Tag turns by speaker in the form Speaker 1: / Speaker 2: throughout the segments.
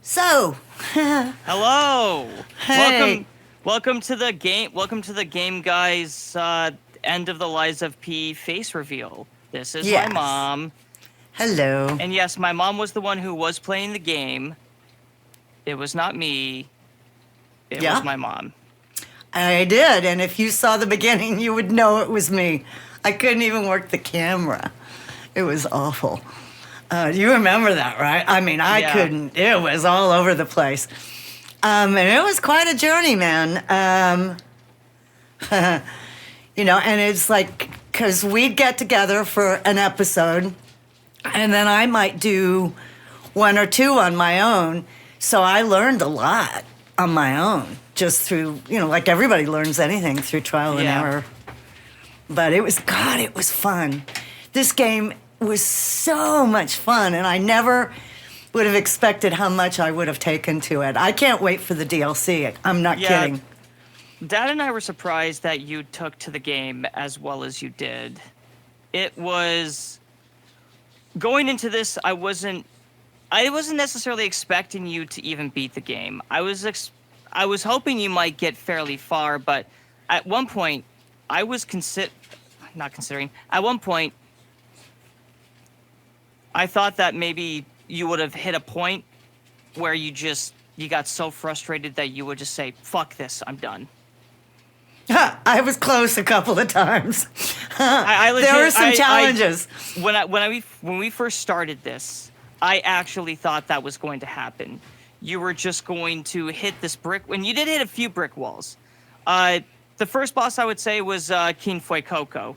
Speaker 1: So,
Speaker 2: Hello.
Speaker 1: hey,
Speaker 2: Welcome to the game. Welcome to the game, guys. End of the Lies of P face reveal. This is my
Speaker 1: yes,
Speaker 2: mom,
Speaker 1: hello.
Speaker 2: and yes, my mom was the one who was playing the game. It was not me. It was
Speaker 1: Yeah,
Speaker 2: my mom.
Speaker 1: I did, and if you saw the beginning, you would know it was me. I couldn't even work the camera. It was awful. You remember that, right? I mean, I
Speaker 2: Yeah.
Speaker 1: couldn't. It was all over the place. And it was quite a journey, man. And it's like, because we'd get together for an episode, and then I might do one or two on my own. So I learned a lot on my own, just through, like everybody learns anything through trial and
Speaker 2: Yeah.
Speaker 1: error. But it was fun. This game was so much fun, and I never would have expected how much I would have taken to it. I can't wait for the DLC. I'm not
Speaker 2: Yeah.
Speaker 1: kidding.
Speaker 2: Dad and I were surprised that you took to the game as well as you did. It was going into this. I wasn't necessarily expecting you to even beat the game. I was hoping you might get fairly far, but at one point, I was not considering. At one point, I thought that maybe you would have hit a point where you got so frustrated that you would just say, "Fuck this, I'm done."
Speaker 1: I was close a couple of times.
Speaker 2: I legit,
Speaker 1: There were some challenges.
Speaker 2: When we first started this, I actually thought that was going to happen. You were just going to hit this brick, and you did hit a few brick walls. The first boss I would say was King Fuecoco.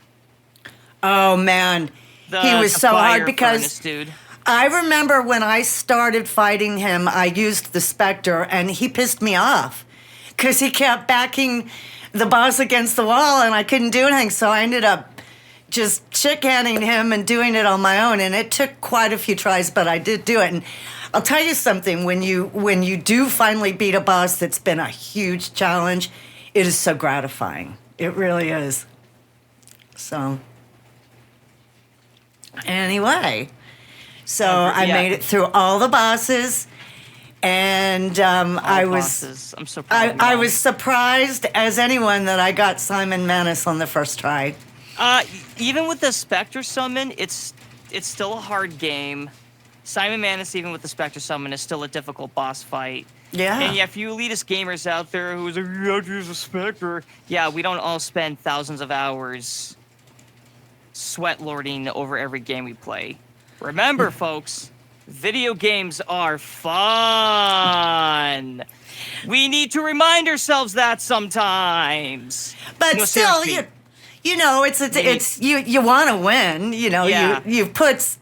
Speaker 1: Oh man, he was
Speaker 2: The
Speaker 1: so hard
Speaker 2: fire
Speaker 1: because
Speaker 2: furnace dude.
Speaker 1: I remember when I started fighting him, I used the Spectre, and he pissed me off because he kept backing the boss against the wall, and I couldn't do anything. So I ended up just chick-handing him and doing it on my own, and it took quite a few tries, but I did do it. And I'll tell you something: when you do finally beat a boss that's been a huge challenge, it is so gratifying. It really is. So anyway. So I
Speaker 2: Yeah.
Speaker 1: made it through all the bosses, and I was
Speaker 2: Bosses. I'm so proud of you,
Speaker 1: I
Speaker 2: Mom.
Speaker 1: was surprised as anyone that I got Simon Manus on the first try.
Speaker 2: Even with the Spectre summon, it's still a hard game. Simon Manus, even with the Spectre summon, is still a difficult boss fight.
Speaker 1: Yeah.
Speaker 2: And yeah, if you elitist gamers out there who's like, you have to use a Spectre, yeah, we don't all spend thousands of hours sweat lording over every game we play. Remember, folks, video games are fun. We need to remind ourselves that sometimes.
Speaker 1: But
Speaker 2: No,
Speaker 1: still,
Speaker 2: seriously.
Speaker 1: it's you want to win.
Speaker 2: Yeah.
Speaker 1: You put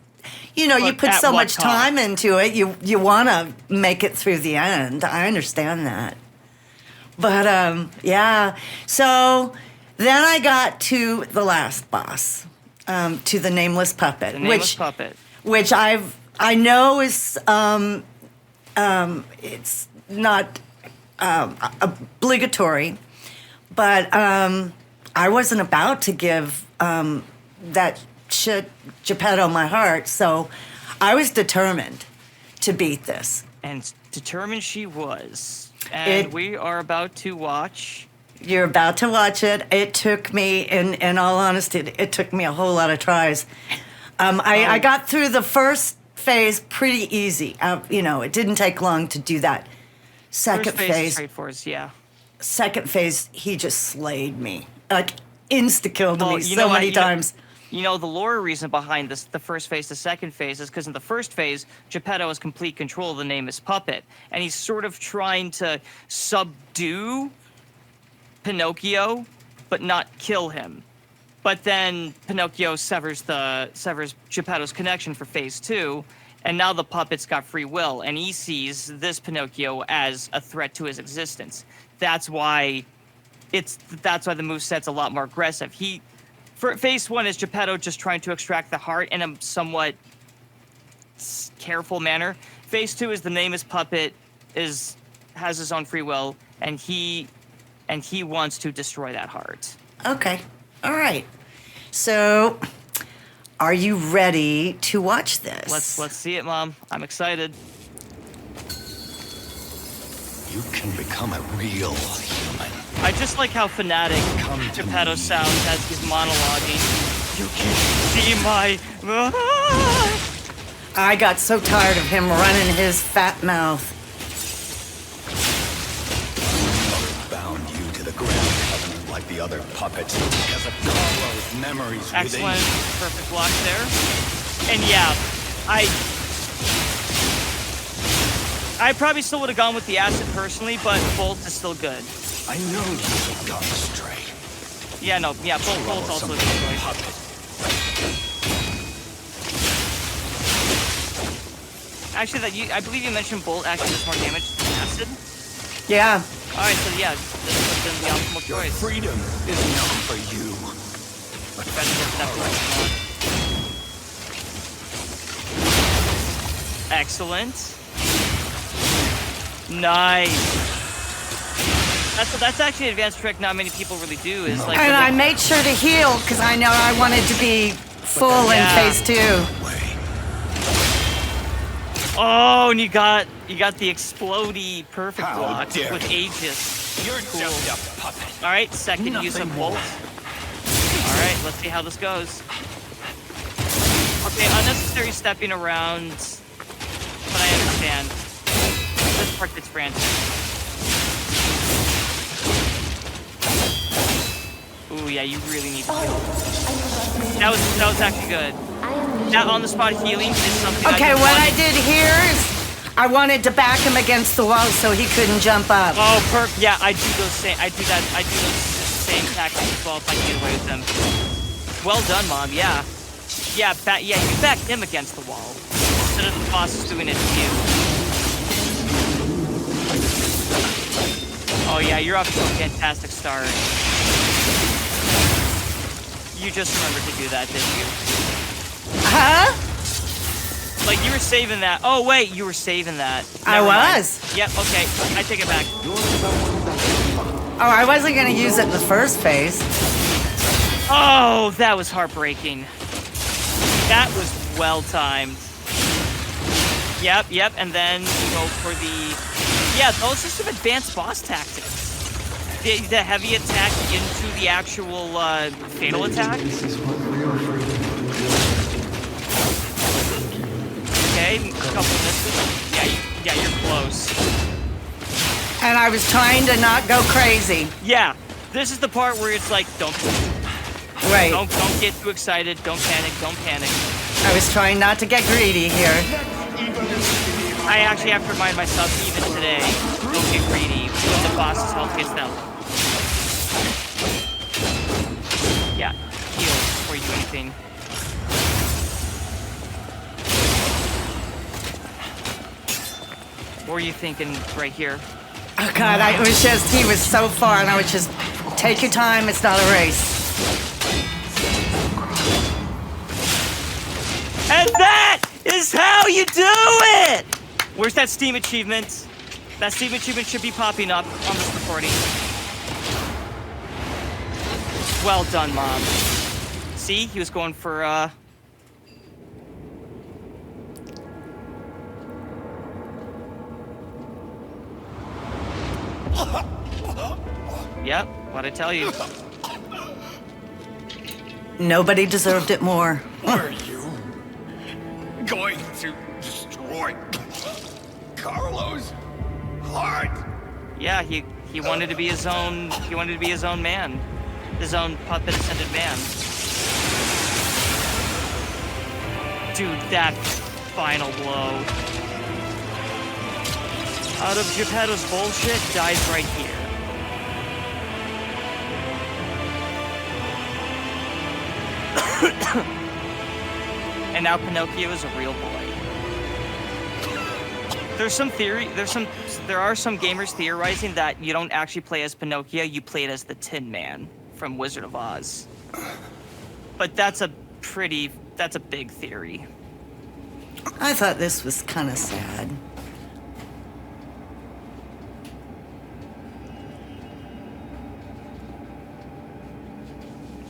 Speaker 1: you
Speaker 2: But
Speaker 1: put
Speaker 2: at
Speaker 1: so
Speaker 2: what
Speaker 1: much time
Speaker 2: cost?
Speaker 1: into it. You want to make it through the end. I understand that. But yeah. So then I got to the last boss, to the Nameless Puppet,
Speaker 2: The Nameless Puppet.
Speaker 1: which I know is it's not obligatory, but I wasn't about to give that shit Geppetto my heart, so I was determined to beat this.
Speaker 2: And determined she was. And
Speaker 1: It-
Speaker 2: we are about to watch.
Speaker 1: You're about to watch it. It took me, in all honesty, it took me a whole lot of tries. I got through the first phase pretty easy. It didn't take long to do that. Second
Speaker 2: First phase is
Speaker 1: phase,
Speaker 2: straightforward, yeah.
Speaker 1: he just slayed me. Like, insta-killed
Speaker 2: Well,
Speaker 1: me
Speaker 2: you
Speaker 1: so
Speaker 2: know what,
Speaker 1: many
Speaker 2: you know-
Speaker 1: times.
Speaker 2: The lore reason behind this, the first phase, the second phase, is because in the first phase, Geppetto has complete control of the Nameless Puppet, and he's sort of trying to subdue Pinocchio, but not kill him. But then Pinocchio severs Geppetto's connection for phase two, and now the puppet's got free will, and he sees this Pinocchio as a threat to his existence. That's why the moveset's a lot more aggressive. For phase one is Geppetto just trying to extract the heart in a somewhat careful manner. Phase two is the Nameless Puppet has his own free will, and he wants to destroy that heart.
Speaker 1: Okay. All right. So, are you ready to watch this?
Speaker 2: Let's see it, Mom. I'm excited.
Speaker 3: You can become a real human.
Speaker 2: I just like how fanatic Geppetto sounds as he's monologuing. You can see my...
Speaker 1: I got so tired of him running his fat mouth.
Speaker 3: Bound you to the grand covenant like the other puppets because of Carlo's memories
Speaker 2: Excellent.
Speaker 3: within you.
Speaker 2: Perfect block there. And yeah, I probably still would have gone with the acid personally, but Bolt is still good.
Speaker 3: I know you've gone astray.
Speaker 2: Yeah, no, yeah, Bolt's also a good choice.
Speaker 3: Puppet.
Speaker 2: Actually, I believe you mentioned Bolt actually does more damage than acid.
Speaker 1: Yeah.
Speaker 2: All right, so yeah, this would have been the optimal choice.
Speaker 3: Freedom is not for you. But
Speaker 2: Gotta get that direction on. Excellent. Nice. That's actually an advanced trick not many people really do. Is like.
Speaker 1: And I made sure to heal because I know I wanted to be full in phase 2.
Speaker 2: Oh, and you got the explodey perfect
Speaker 3: How
Speaker 2: block
Speaker 3: dare
Speaker 2: with
Speaker 3: you.
Speaker 2: Aegis.
Speaker 3: You're
Speaker 2: Cool.
Speaker 3: just a puppet.
Speaker 2: All right, second use of
Speaker 3: Nothing
Speaker 2: Bolt.
Speaker 3: more.
Speaker 2: All right, let's see how this goes. Okay, unnecessary stepping around, but I understand. This part gets frantic. Ooh, yeah, you really need to heal. That was actually good. That on-the-spot healing is something.
Speaker 1: Okay, what I did here is I wanted to back him against the wall so he couldn't jump up.
Speaker 2: Oh, perfect. Yeah, I do those same tactics as well if I can get away with them. Well done, Mom. Yeah. Yeah, you backed him against the wall instead of the boss is doing it to you. Oh yeah, you're off to a fantastic start. You just remembered to do that, didn't you?
Speaker 1: Huh?
Speaker 2: Like you were saving that. Oh wait, you were saving that.
Speaker 1: I
Speaker 2: Never mind.
Speaker 1: was.
Speaker 2: Yep. Okay, I take it back.
Speaker 1: Oh, I wasn't going to use it in the first phase.
Speaker 2: Oh, that was heartbreaking. That was well timed. Yep, and then you go for the... Yeah, those are some advanced boss tactics. The heavy attack into the actual fatal attack. Okay, a couple misses. Yeah, you're close.
Speaker 1: And I was trying to not go crazy.
Speaker 2: Yeah, this is the part where it's like, don't get too excited, don't panic.
Speaker 1: I was trying not to get greedy here.
Speaker 2: I actually have to remind myself even today, don't get greedy when the boss's health gets down. Yeah, heal before you do anything. What were you thinking right here?
Speaker 1: Oh God, it was just, he was so far and I was just, take your time, it's not a race.
Speaker 2: And that is how you do it! Where's that Steam achievement? That Steam achievement should be popping up on this recording. Well done, Mom. See, he was going for, Yep, what'd I tell you?
Speaker 1: Nobody deserved it more.
Speaker 3: Are you going to destroy Carlo's heart?
Speaker 2: Yeah, he wanted to be his own. He wanted to be his own man, his own puppet-ascended man. Dude, that final blow out of Geppetto's bullshit dies right here. And now Pinocchio is a real boy. There are some gamers theorizing that you don't actually play as Pinocchio, you play it as the Tin Man from Wizard of Oz. But that's a big theory.
Speaker 1: I thought this was kind of sad.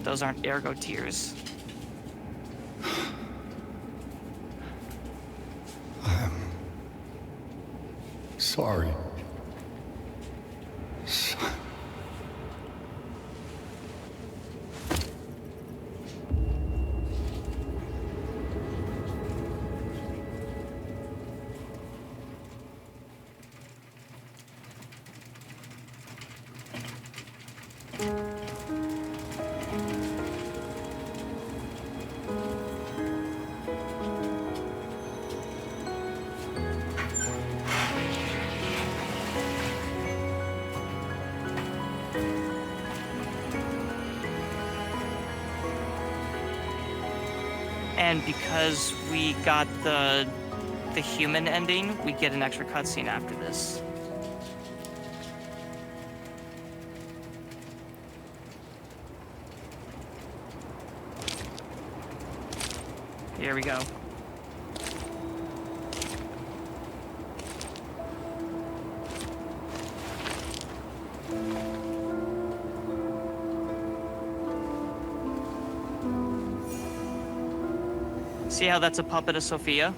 Speaker 2: Those aren't ergo tears.
Speaker 3: Sorry.
Speaker 2: And because we got the human ending, we get an extra cutscene after this. Here we go. See how that's a puppet of Sophia?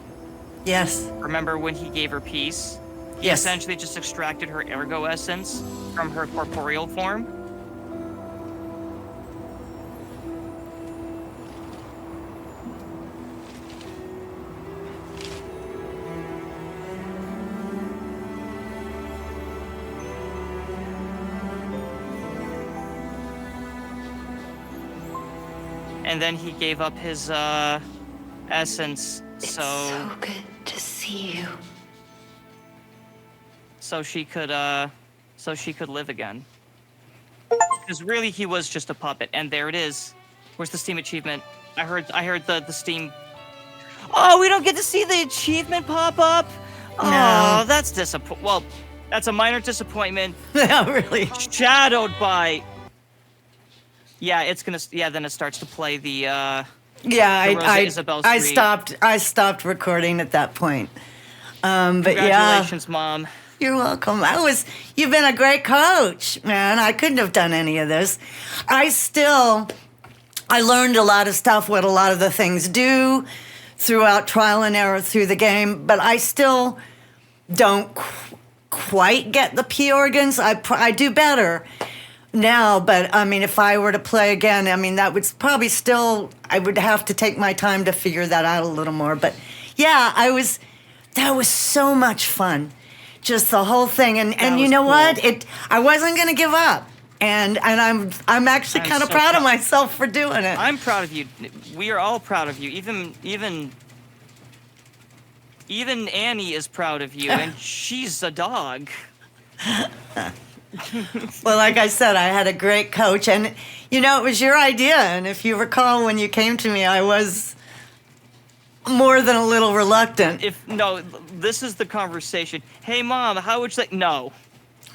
Speaker 1: Yes.
Speaker 2: Remember when he gave her peace? He
Speaker 1: Yes.
Speaker 2: essentially just extracted her ergo essence from her corporeal form. And then he gave up his essence
Speaker 4: It's
Speaker 2: so
Speaker 4: good to see you.
Speaker 2: so she could live again. Because really he was just a puppet, and there it is. Where's the Steam achievement? I heard the Steam. Oh, we don't get to see the achievement pop up? Oh,
Speaker 1: No.
Speaker 2: that's well, that's a minor disappointment.
Speaker 1: Yeah, really.
Speaker 2: Shadowed by. Yeah, then it starts to play the
Speaker 1: Yeah,
Speaker 2: the Rosa Isabel
Speaker 1: I
Speaker 2: Street.
Speaker 1: stopped recording at that point. But yeah,
Speaker 2: Congratulations, Mom.
Speaker 1: you're welcome. You've been a great coach, man. I couldn't have done any of this. I learned a lot of stuff, what a lot of the things do throughout trial and error through the game, but I still don't quite get the P organs. I do better now, but I mean, if I were to play again, I mean, that would probably still, I would have to take my time to figure that out a little more. But yeah, that was so much fun. Just the whole thing. And you
Speaker 2: was
Speaker 1: know
Speaker 2: cool.
Speaker 1: what? I wasn't going to give up. And I'm actually
Speaker 2: I'm
Speaker 1: kind of
Speaker 2: so
Speaker 1: proud of
Speaker 2: proud.
Speaker 1: myself for doing it.
Speaker 2: I'm proud of you. We are all proud of you. Even Annie is proud of you, and she's a dog.
Speaker 1: Well, like I said, I had a great coach, and you know, it was your idea. And if you recall, when you came to me, I was more than a little reluctant.
Speaker 2: This is the conversation. Hey, Mom, how would you like? No,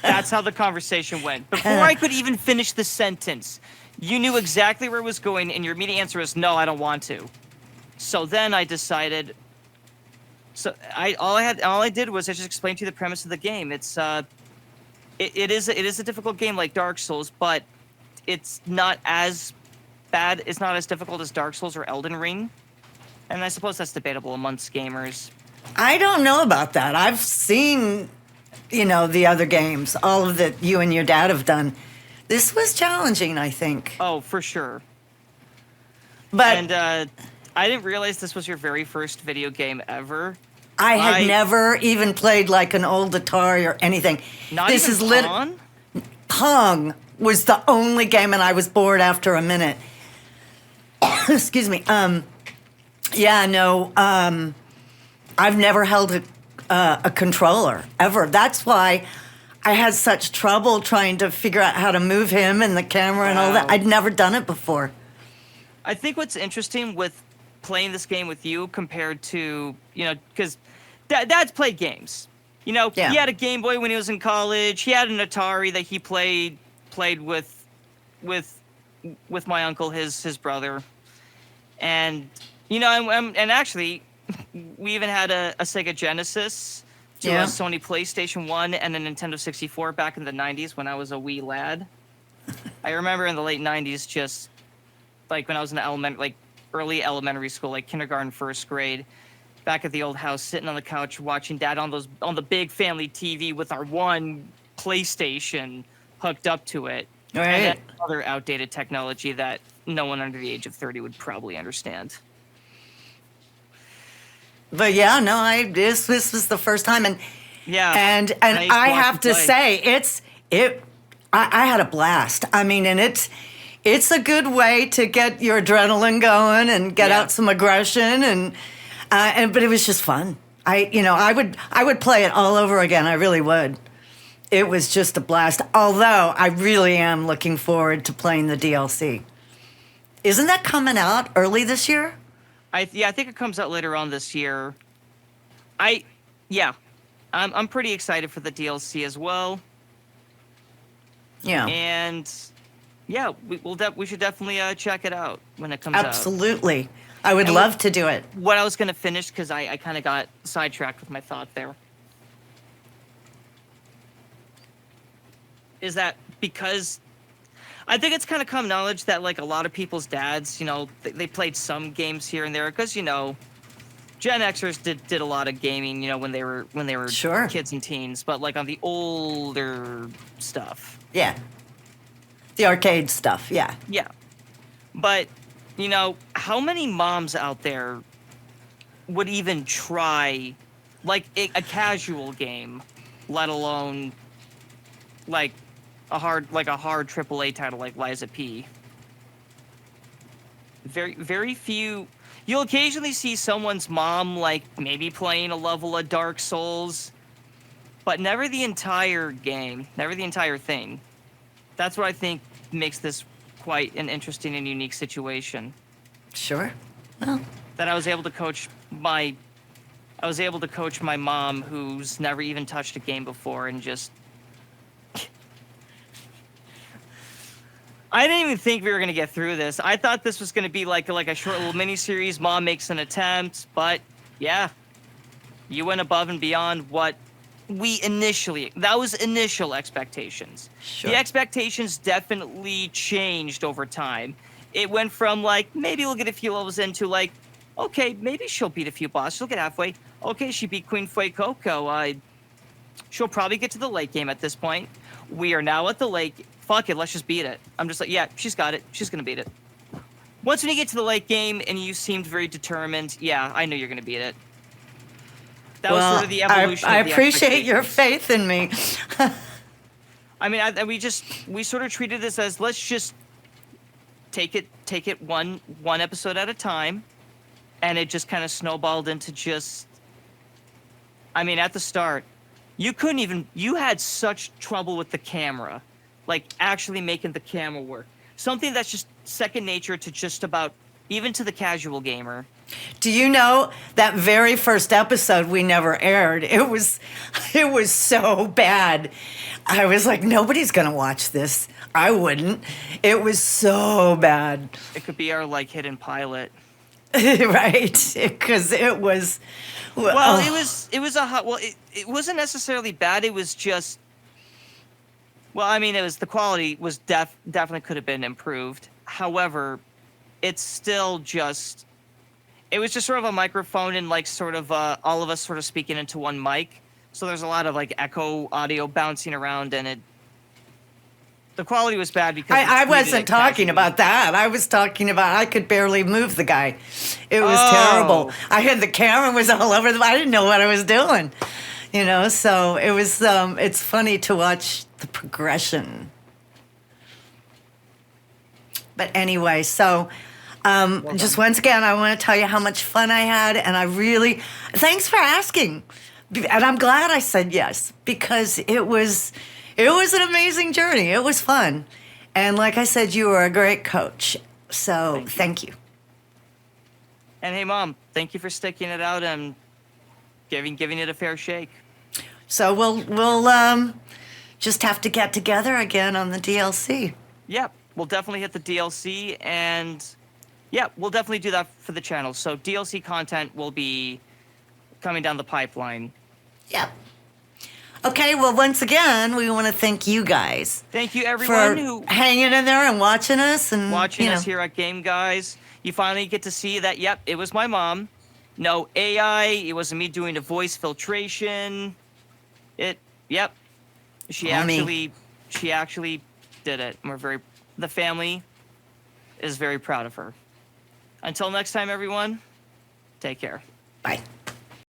Speaker 2: that's how the conversation went. Before I could even finish the sentence, you knew exactly where it was going, and your immediate answer was, "No, I don't want to." So then I decided. So all I did was I just explained to you the premise of the game. It's It is a difficult game like Dark Souls, but it's not as bad. It's not as difficult as Dark Souls or Elden Ring, and I suppose that's debatable amongst gamers.
Speaker 1: I don't know about that. I've seen, the other games, all of that you and your dad have done. This was challenging, I think.
Speaker 2: Oh, for sure.
Speaker 1: But
Speaker 2: And I didn't realize this was your very first video game ever.
Speaker 1: I had never even played like an old Atari or anything.
Speaker 2: Not
Speaker 1: this
Speaker 2: even
Speaker 1: is
Speaker 2: Pong?
Speaker 1: Pong was the only game, and I was bored after a minute. Excuse me. Yeah, no. I've never held a controller ever. That's why I had such trouble trying to figure out how to move him and the camera and all that.
Speaker 2: Wow.
Speaker 1: I'd never done it before.
Speaker 2: I think what's interesting with playing this game with you compared to, because Dad's played games.
Speaker 1: Yeah.
Speaker 2: He had a Game Boy when he was in college. He had an Atari that he played with my uncle, his brother, and and actually, we even had a Sega Genesis, to
Speaker 1: Yeah.
Speaker 2: a Sony PlayStation 1, and a Nintendo 64 back in the 90s when I was a wee lad. I remember in the late 90s, just like when I was in early elementary school, like kindergarten, first grade, back at the old house, sitting on the couch watching Dad on the big family TV with our one PlayStation hooked up to it.
Speaker 1: Right.
Speaker 2: And then other outdated technology that no one under the age of 30 would probably understand.
Speaker 1: But yeah, no, this was the first time, and
Speaker 2: Yeah.
Speaker 1: and
Speaker 2: I used to
Speaker 1: I
Speaker 2: watch
Speaker 1: have
Speaker 2: him
Speaker 1: to
Speaker 2: play.
Speaker 1: say I had a blast. I mean, and it's a good way to get your adrenaline going and get
Speaker 2: Yeah.
Speaker 1: out some aggression, and but it was just fun. I would play it all over again. I really would. It was just a blast. Although I really am looking forward to playing the DLC. Isn't that coming out early this year?
Speaker 2: I think it comes out later on this year. I yeah, I'm pretty excited for the DLC as well.
Speaker 1: Yeah.
Speaker 2: And yeah, we should definitely check it out when it comes out.
Speaker 1: Absolutely. I would
Speaker 2: And
Speaker 1: love to do it.
Speaker 2: What I was gonna finish because I kind of got sidetracked with my thought there. Is that because I think it's kind of common knowledge that like a lot of people's dads, they played some games here and there because Gen Xers did a lot of gaming, when they were
Speaker 1: Sure.
Speaker 2: kids and teens, but like on the older stuff.
Speaker 1: Yeah. The arcade stuff, yeah.
Speaker 2: Yeah. But, how many moms out there would even try like a casual game, let alone like a hard AAA title like Liza P. Very, very few. You'll occasionally see someone's mom like maybe playing a level of Dark Souls, but never the entire game, never the entire thing. That's what I think makes this quite an interesting and unique situation.
Speaker 1: Sure. Well,
Speaker 2: That I was able to coach my mom, who's never even touched a game before, and just I didn't even think we were gonna get through this. I thought this was gonna be like a short little mini series. Mom makes an attempt, but yeah, you went above and beyond what that was initial expectations.
Speaker 1: Sure.
Speaker 2: The expectations definitely changed over time. It went from like maybe we'll get a few levels into like, okay, maybe she'll beat a few bosses. She'll get halfway. Okay, she beat Queen Fue Coco. She'll probably get to the late game at this point. We are now at the late. Fuck it, let's just beat it. I'm just like, yeah, she's got it. She's gonna beat it. Once when you get to the late game and you seemed very determined, yeah, I know you're gonna beat it. That was sort of the evolution.
Speaker 1: I
Speaker 2: of the
Speaker 1: appreciate your
Speaker 2: expectations.
Speaker 1: faith in me.
Speaker 2: I mean, we sort of treated this as let's just take it one episode at a time, and it just kind of snowballed into just. I mean, at the start, you had such trouble with the camera, like actually making the camera work. Something that's just second nature to just about even to the casual gamer.
Speaker 1: Do you know that very first episode we never aired? It was so bad. I was like, nobody's gonna watch this. I wouldn't. It was so bad.
Speaker 2: It could be our like hidden pilot.
Speaker 1: Right? Because it was.
Speaker 2: Well, it was a hot. Well, it wasn't necessarily bad. It was just. Well, I mean, the quality was definitely could have been improved. However, it's still just. It was just sort of a microphone and like sort of all of us sort of speaking into one mic. So there's a lot of like echo audio bouncing around, and the quality was bad because
Speaker 1: I wasn't talking about that. I was talking about I could barely move the guy. It was terrible. I had the camera was all over I didn't know what I was doing. So it was it's funny to watch the progression. But anyway, so just once again, I want to tell you how much fun I had, and thanks for asking. And I'm glad I said yes, because it was an amazing journey. It was fun. And like I said, you were a great coach. So thank you.
Speaker 2: And hey, Mom, thank you for sticking it out and giving it a fair shake.
Speaker 1: So we'll just have to get together again on the DLC.
Speaker 2: Yep, we'll definitely hit the DLC, and yeah, we'll definitely do that for the channel. So DLC content will be coming down the pipeline.
Speaker 1: Yep. Okay, well, once again, we want to thank you guys.
Speaker 2: Thank you, everyone
Speaker 1: for hanging in there and watching us. And
Speaker 2: watching us here at Game Guys. You finally get to see that, yep, it was my mom. No AI, it wasn't me doing a voice filtration. Yep. She actually did it. The family is very proud of her. Until next time, everyone, take care.
Speaker 1: Bye.